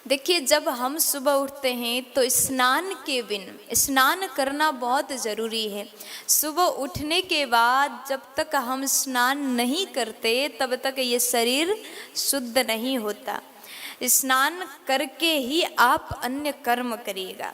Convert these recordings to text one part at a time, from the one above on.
देखिए, जब हम सुबह उठते हैं तो स्नान के बिन स्नान करना बहुत ज़रूरी है। सुबह उठने के बाद जब तक हम स्नान नहीं करते तब तक ये शरीर शुद्ध नहीं होता। स्नान करके ही आप अन्य कर्म करिएगा।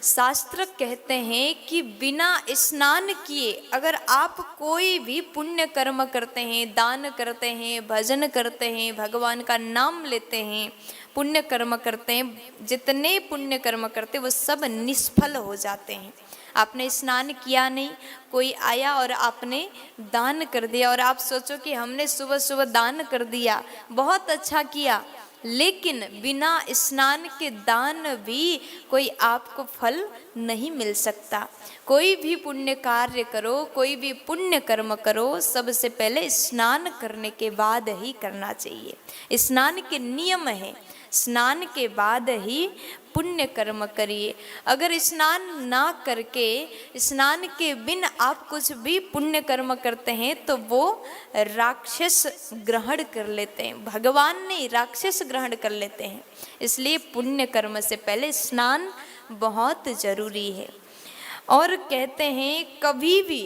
शास्त्र कहते हैं कि बिना स्नान किए अगर आप कोई भी पुण्य कर्म करते हैं, दान करते हैं, भजन करते हैं, भगवान का नाम लेते हैं, पुण्य कर्म करते हैं, जितने पुण्य कर्म करते हैं वो सब निष्फल हो जाते हैं। आपने स्नान किया नहीं, कोई आया और आपने दान कर दिया और आप सोचो कि हमने सुबह सुबह दान कर दिया, बहुत अच्छा किया, लेकिन बिना स्नान के दान भी कोई आपको फल नहीं मिल सकता। कोई भी पुण्य कार्य करो, कोई भी पुण्य कर्म करो, सबसे पहले स्नान करने के बाद ही करना चाहिए। स्नान के नियम है, स्नान के बाद ही पुण्य कर्म करिए। अगर स्नान ना करके, स्नान के बिन आप कुछ भी पुण्य कर्म करते हैं तो वो राक्षस ग्रहण कर लेते हैं, भगवान नहीं राक्षस ग्रहण कर लेते हैं। इसलिए पुण्य कर्म से पहले स्नान बहुत जरूरी है। और कहते हैं कभी भी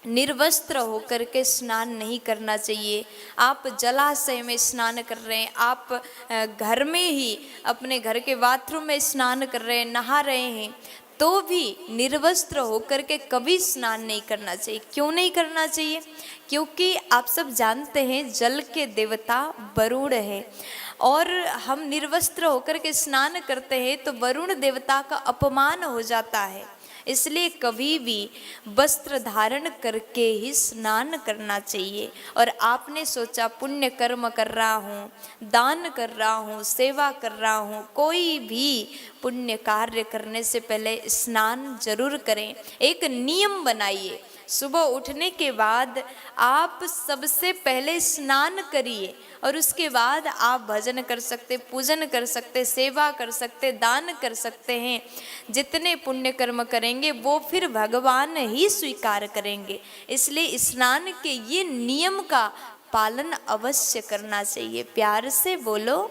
निर्वस्त्र होकर के स्नान नहीं करना चाहिए। आप जलाशय में स्नान कर रहे हैं, आप घर में ही अपने घर के बाथरूम में स्नान कर रहे हैं, नहा रहे हैं, तो भी निर्वस्त्र होकर के कभी स्नान नहीं करना चाहिए। क्यों नहीं करना चाहिए? क्योंकि आप सब जानते हैं जल के देवता वरुण है, और हम निर्वस्त्र होकर के स्नान करते हैं तो वरुण देवता का अपमान हो जाता है। इसलिए कभी भी वस्त्र धारण करके ही स्नान करना चाहिए। और आपने सोचा पुण्य कर्म कर रहा हूँ, दान कर रहा हूँ, सेवा कर रहा हूँ, कोई भी पुण्य कार्य करने से पहले स्नान जरूर करें। एक नियम बनाइए, सुबह उठने के बाद आप सबसे पहले स्नान करिए और उसके बाद आप भजन कर सकते, पूजन कर सकते, सेवा कर सकते, दान कर सकते हैं। जितने पुण्य कर्म करेंगे वो फिर भगवान ही स्वीकार करेंगे। इसलिए स्नान के ये नियम का पालन अवश्य करना चाहिए। प्यार से बोलो।